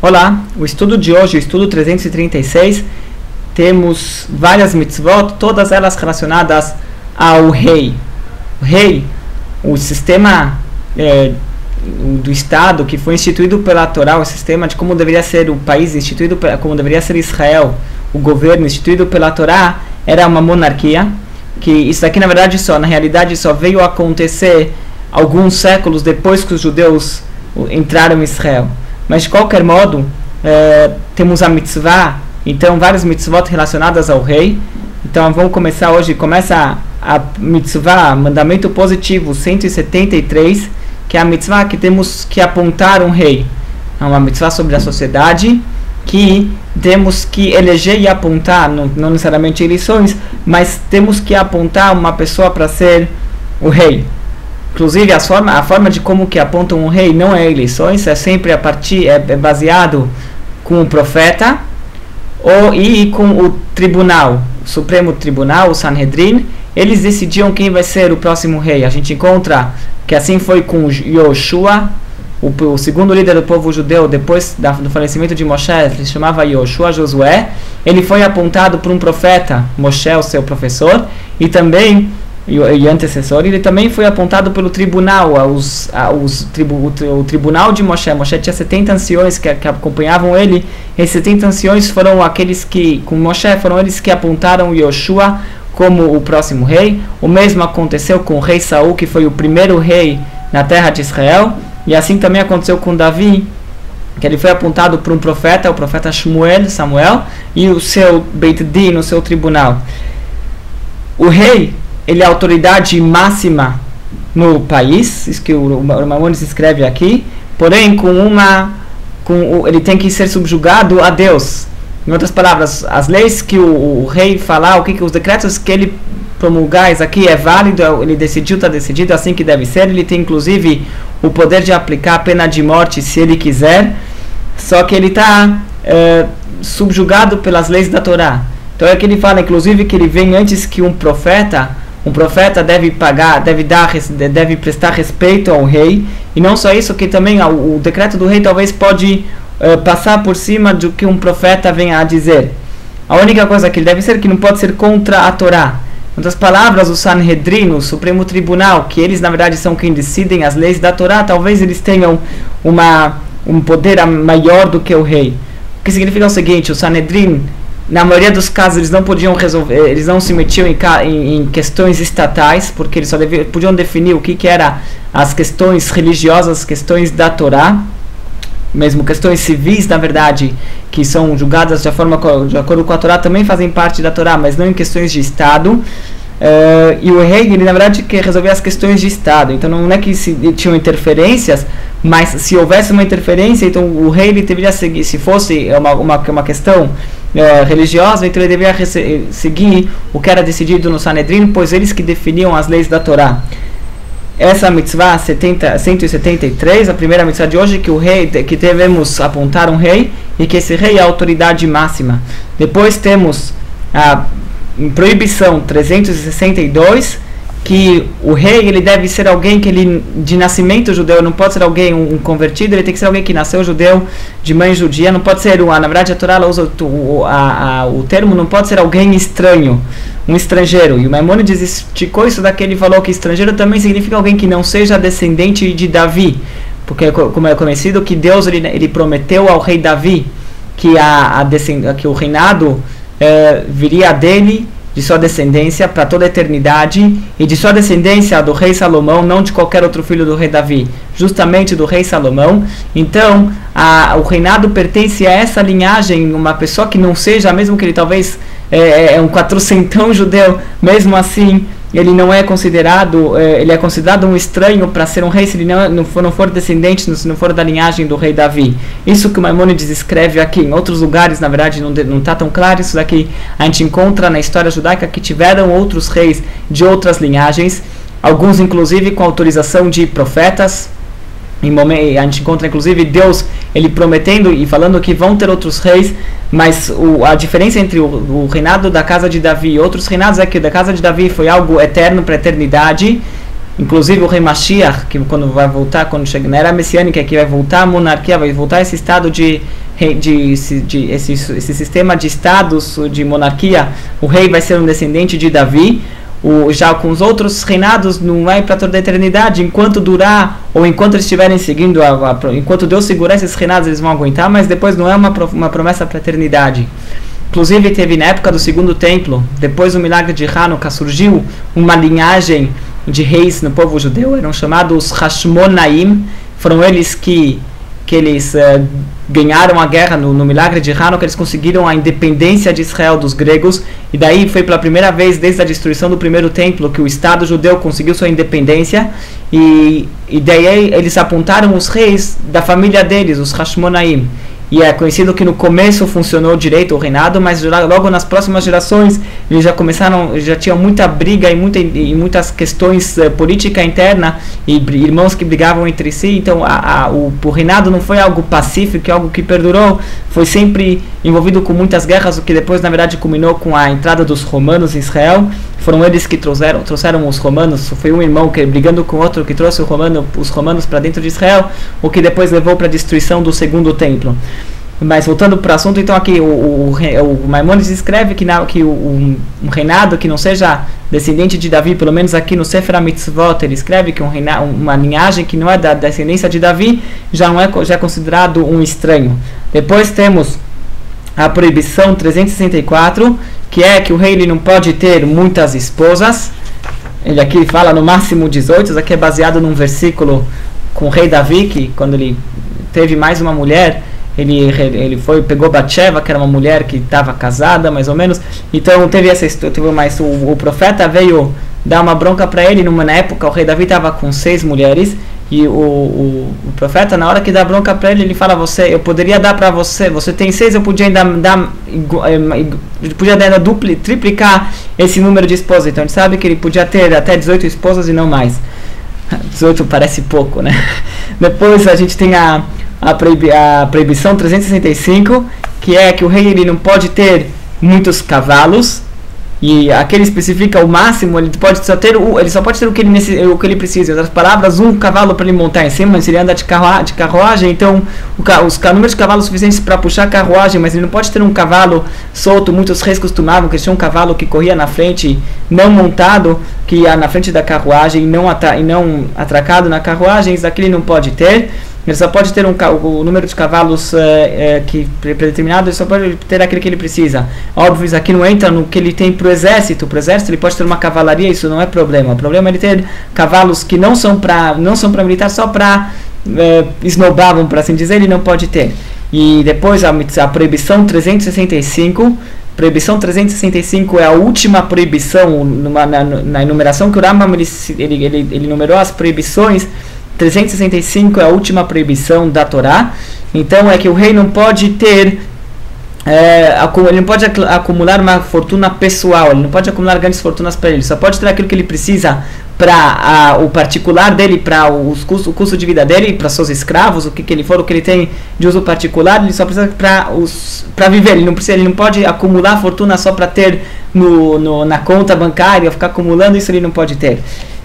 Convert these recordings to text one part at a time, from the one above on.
Olá, o estudo de hoje, o estudo 336, temos várias mitzvot, todas elas relacionadas ao rei. O rei, o sistema do Estado que foi instituído pela Torá, o sistema de como deveria ser o país instituído, como deveria ser Israel, o governo instituído pela Torá, era uma monarquia, que isso aqui na realidade só veio acontecer alguns séculos depois que os judeus entraram em Israel. Mas de qualquer modo, temos a mitzvah, então várias mitzvot relacionadas ao rei. Então vamos começar hoje, começa a mitzvah, mandamento positivo 173, que é a mitzvah que temos que apontar um rei. É uma mitzvah sobre a sociedade, que temos que eleger e apontar, não necessariamente eleições, mas temos que apontar uma pessoa para ser o rei. Inclusive a forma de como que apontam um rei não é eleições, é sempre é baseado com o profeta e com o tribunal, o Supremo Tribunal, o Sanhedrin. Eles decidiam quem vai ser o próximo rei. A gente encontra que assim foi com Yoshua, o segundo líder do povo judeu, depois do falecimento de Moshe. Ele se chamava Yoshua, Josué. Ele foi apontado por um profeta, Moshe, o seu professor, e também e antecessor. Ele também foi apontado pelo tribunal, o tribunal de Moshe. Moshe tinha 70 anciões que acompanhavam ele. Esses 70 anciões foram aqueles que, com Moshe, foram eles que apontaram Yoshua como o próximo rei. O mesmo aconteceu com o rei Saul, que foi o primeiro rei na terra de Israel. E assim também aconteceu com Davi, que ele foi apontado por um profeta, o profeta Samuel, e o seu Beit Din, o seu tribunal. O rei, ele é a autoridade máxima no país, isso que o Maimonides escreve aqui, porém ele tem que ser subjugado a Deus. Em outras palavras, as leis que o rei falar, os decretos que ele promulgar, isso aqui é válido, ele decidiu, está decidido, assim que deve ser. Ele tem inclusive o poder de aplicar a pena de morte se ele quiser, só que ele está subjugado pelas leis da Torá. Então é que ele fala, inclusive, que ele vem antes que um profeta deve prestar respeito ao rei. E não só isso, que também o decreto do rei talvez pode passar por cima do que um profeta venha a dizer. A única coisa que ele deve ser, que não pode ser contra a Torá. Em outras palavras, o Sanhedrin, o Supremo Tribunal, que eles na verdade são quem decidem as leis da Torá, talvez eles tenham um poder maior do que o rei. O que significa o seguinte: o Sanhedrin, na maioria dos casos, eles não podiam resolver, eles não se metiam em questões estatais, porque eles só podiam definir o que eram as questões religiosas, as questões da Torá, mesmo questões civis, na verdade, que são julgadas de acordo com a Torá, também fazem parte da Torá, mas não em questões de Estado. E o rei, ele na verdade quer resolver as questões de Estado. Então não é que tinham interferências, mas se houvesse uma interferência, então o rei ele deveria seguir. Se fosse uma questão religiosa, então ele deveria seguir o que era decidido no Sanhedrin, pois eles que definiam as leis da Torá. Essa mitzvah 173, a primeira mitzvah de hoje, que devemos apontar um rei, e que esse rei é a autoridade máxima. Depois temos a proibição 362, que o rei ele deve ser alguém que ele de nascimento judeu, não pode ser alguém um convertido, ele tem que ser alguém que nasceu judeu, de mãe judia, não pode ser, na verdade a Torá usa o termo, não pode ser alguém estranho, um estrangeiro. E o Maimonides esticou isso daqui, ele falou que estrangeiro também significa alguém que não seja descendente de Davi, porque como é conhecido que Deus ele prometeu ao rei Davi que que o reinado viria dele, de sua descendência para toda a eternidade, e de sua descendência do rei Salomão, não de qualquer outro filho do rei Davi, justamente do rei Salomão. Então o reinado pertence a essa linhagem. Uma pessoa que não seja, mesmo que ele talvez é um 400 judeu, mesmo assim ele não é considerado, ele é considerado um estranho para ser um rei, se ele não for descendente, se não for da linhagem do rei Davi. Isso que o Maimonides escreve aqui. Em outros lugares, na verdade, não está tão claro isso daqui. A gente encontra na história judaica que tiveram outros reis de outras linhagens, alguns inclusive com autorização de profetas. A gente encontra inclusive Deus ele prometendo e falando que vão ter outros reis, mas a diferença entre o reinado da casa de Davi e outros reinados é que o da casa de Davi foi algo eterno para a eternidade, inclusive o rei Mashiach, que quando vai voltar, quando chega na era messiânica, que vai voltar a monarquia, vai voltar esse estado esse sistema de estados de monarquia, o rei vai ser um descendente de Davi. Já com os outros reinados não vai para toda a eternidade, enquanto durar, ou enquanto eles estiverem seguindo, enquanto Deus segurar esses reinados, eles vão aguentar, mas depois não é uma promessa para a eternidade. Inclusive teve na época do segundo templo, depois do milagre de Hanukkah, surgiu uma linhagem de reis no povo judeu, eram chamados Hashmonaim, foram eles que eles ganharam a guerra no milagre de Hanukkah, eles conseguiram a independência de Israel dos gregos, e daí foi pela primeira vez desde a destruição do primeiro templo que o Estado judeu conseguiu sua independência, e daí eles apontaram os reis da família deles, os Hashmonaim. E é conhecido que no começo funcionou direito o reinado, mas logo nas próximas gerações eles já tinham muita briga e muitas questões política interna e irmãos que brigavam entre si. Então o reinado não foi algo pacífico, algo que perdurou, foi sempre envolvido com muitas guerras, o que depois na verdade culminou com a entrada dos romanos em Israel. Foram eles que trouxeram os romanos, foi um irmão que brigando com outro que trouxe os romanos para dentro de Israel, o que depois levou para a destruição do segundo templo. Mas voltando para o assunto, então aqui o Maimônides escreve que um reinado que não seja descendente de Davi, pelo menos aqui no Sefer HaMitzvot, ele escreve que uma linhagem que não é da descendência de Davi já é considerado um estranho. Depois temos a proibição 364, que é que o rei ele não pode ter muitas esposas. Ele aqui fala no máximo 18, isso aqui é baseado num versículo com o rei Davi, que quando ele teve mais uma mulher, ele pegou Batsheva, que era uma mulher que estava casada, mais ou menos. Então teve essa história, mas o profeta veio dar uma bronca para ele. Na época o rei Davi estava com 6 mulheres, e o profeta, na hora que dá bronca para ele, ele fala: eu poderia dar para você tem 6, eu podia ainda triplicar esse número de esposas. Então a gente sabe que ele podia ter até 18 esposas e não mais. 18 parece pouco, né? Depois a gente tem a proibição 365, que é que o rei ele não pode ter muitos cavalos, e aqui ele especifica o máximo, ele só pode ter o que ele precisa. Em outras palavras, um cavalo para ele montar em cima, se ele anda de carruagem, então os números de cavalos suficientes para puxar a carruagem, mas ele não pode ter um cavalo solto. Muitos reis costumavam que eles tinham um cavalo que corria na frente, não montado, que ia na frente da carruagem e não atracado na carruagem. Isso aqui ele não pode ter. Ele só pode ter o número de cavalos predeterminado, ele só pode ter aquele que ele precisa. Óbvio, isso aqui não entra no que ele tem para o exército. Para o exército ele pode ter uma cavalaria, isso não é problema. O problema é ele ter cavalos que não são para militar, só para esnobar, por assim dizer, ele não pode ter. E depois a proibição 365. Proibição 365 é a última proibição na enumeração que o Rambam ele numerou as proibições. 365 é a última proibição da Torá. Então é que o rei não pode ter ele não pode acumular uma fortuna pessoal, ele não pode acumular grandes fortunas para ele, só pode ter aquilo que ele precisa para o particular dele, para o custo de vida dele, para seus escravos, o que ele for, o que ele tem de uso particular, ele só precisa para viver. Ele não pode acumular fortuna só para ter na conta bancária, ficar acumulando, isso ele não pode ter.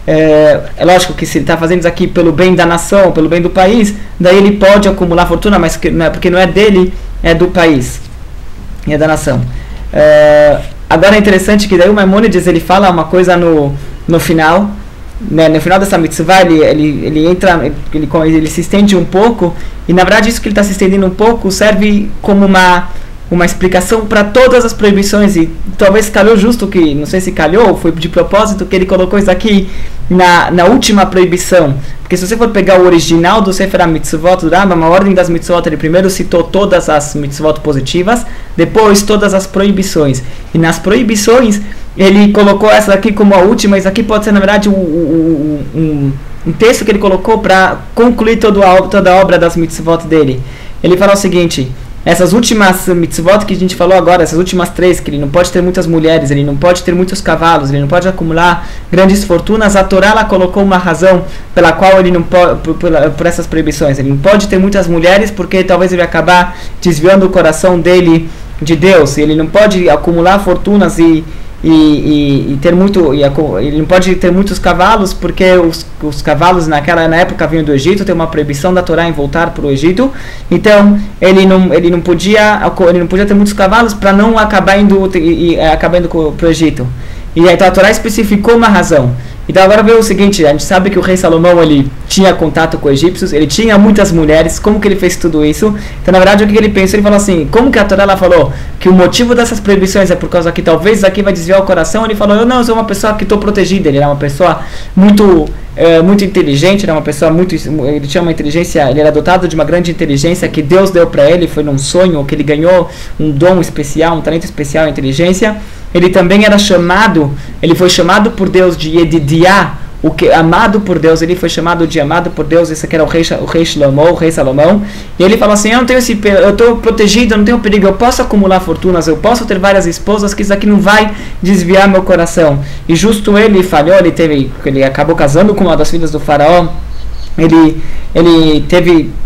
É lógico que se ele está fazendo isso aqui pelo bem da nação, pelo bem do país, daí ele pode acumular fortuna, mas porque não é dele, é do país, é da nação. Agora é interessante que daí o Maimônides ele fala uma coisa no final, né, no final dessa mitzvah ele entra, ele se estende um pouco, e na verdade isso que ele está se estendendo um pouco serve como uma explicação para todas as proibições, e talvez calhou justo que, não sei se calhou, foi de propósito que ele colocou isso aqui na última proibição, porque se você for pegar o original do Sefer HaMitzvot do Rambam, a ordem das mitzvot, ele primeiro citou todas as mitzvot positivas, depois todas as proibições, e nas proibições ele colocou essa aqui como a última. Isso aqui pode ser na verdade um texto que ele colocou para concluir toda a obra das mitzvot dele. Ele fala o seguinte: essas últimas mitzvot que a gente falou agora, essas últimas 3, que ele não pode ter muitas mulheres, ele não pode ter muitos cavalos, ele não pode acumular grandes fortunas, a Torá ela colocou uma razão pela qual ele não pode, por essas proibições. Ele não pode ter muitas mulheres porque talvez ele vai acabar desviando o coração dele de Deus. Ele não pode acumular fortunas e e ter muito, ele não pode ter muitos cavalos, porque os cavalos na época vinham do Egito, tem uma proibição da Torá em voltar para o Egito, então ele não podia ter muitos cavalos para não acabar indo para o Egito. E então a Torá especificou uma razão. Então agora vê o seguinte, a gente sabe que o rei Salomão ele tinha contato com egípcios, ele tinha muitas mulheres, como que ele fez tudo isso? Então na verdade o que ele pensou? Ele falou assim, como que a Torá ela falou que o motivo dessas proibições é por causa que talvez isso aqui vai desviar o coração? Ele falou, eu sou uma pessoa que estou protegida, ele era uma pessoa muito inteligente, era uma pessoa ele tinha uma inteligência, ele era dotado de uma grande inteligência que Deus deu para ele, foi num sonho que ele ganhou um dom especial, um talento especial, inteligência. Ele também ele foi chamado por Deus de Yedidiah, amado por Deus, ele foi chamado de amado por Deus, esse aqui era o rei Salomão, e ele falou assim, eu estou protegido, eu não tenho perigo, eu posso acumular fortunas, eu posso ter várias esposas, que isso aqui não vai desviar meu coração. E justo ele falhou, ele acabou casando com uma das filhas do faraó,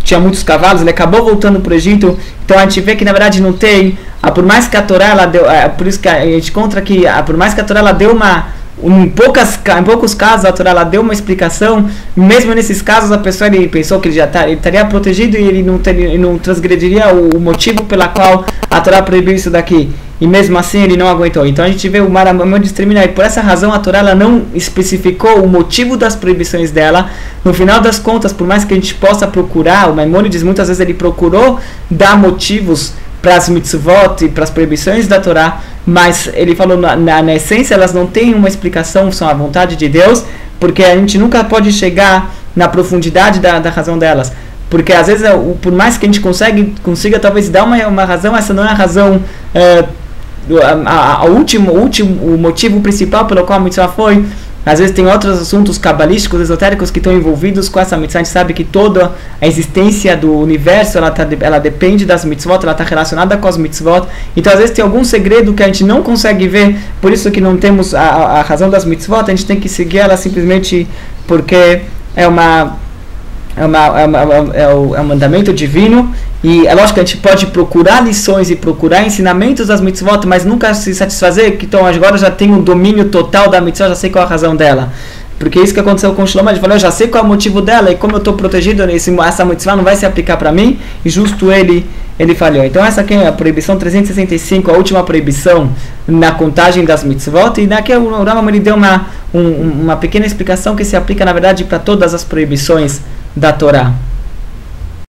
tinha muitos cavalos, ele acabou voltando para o Egito. Então a gente vê que na verdade não tem, por mais que a Torá ela deu, por isso que a gente encontra que por mais que a Torá ela deu em poucos casos a Torá ela deu uma explicação, mesmo nesses casos a pessoa ele pensou que ele estaria protegido e ele não transgrediria o motivo pela qual a Torá proibiu isso daqui. E mesmo assim ele não aguentou. Então a gente vê o Maimônides termina aí. Por essa razão a Torá ela não especificou o motivo das proibições dela. No final das contas, por mais que a gente possa procurar, o Maimônides muitas vezes ele procurou dar motivos para as mitzvot e para as proibições da Torá, mas ele falou na essência elas não têm uma explicação, são a vontade de Deus, porque a gente nunca pode chegar na profundidade da razão delas. Porque às vezes, por mais que a gente consiga talvez dar uma razão, essa não é a razão, o motivo principal pelo qual a mitzvah foi. Às vezes tem outros assuntos cabalísticos, esotéricos que estão envolvidos com essa mitzvah. A gente sabe que toda a existência do universo ela depende das mitzvot, ela está relacionada com as mitzvot. Então às vezes tem algum segredo que a gente não consegue ver, por isso que não temos a razão das mitzvot. A gente tem que seguir ela simplesmente porque é um mandamento divino. E é lógico que a gente pode procurar lições e procurar ensinamentos das mitzvot, mas nunca se satisfazer que então agora eu já tenho um domínio total da mitzvah, já sei qual é a razão dela. Porque isso que aconteceu com o Shlomo, ele falou, eu já sei qual é o motivo dela, e como eu estou protegido, essa mitzvah não vai se aplicar para mim, e justo ele falhou. Então essa aqui é a proibição 365, a última proibição na contagem das mitzvot, e daqui o Rambam ele deu uma pequena explicação que se aplica na verdade para todas as proibições da Torá.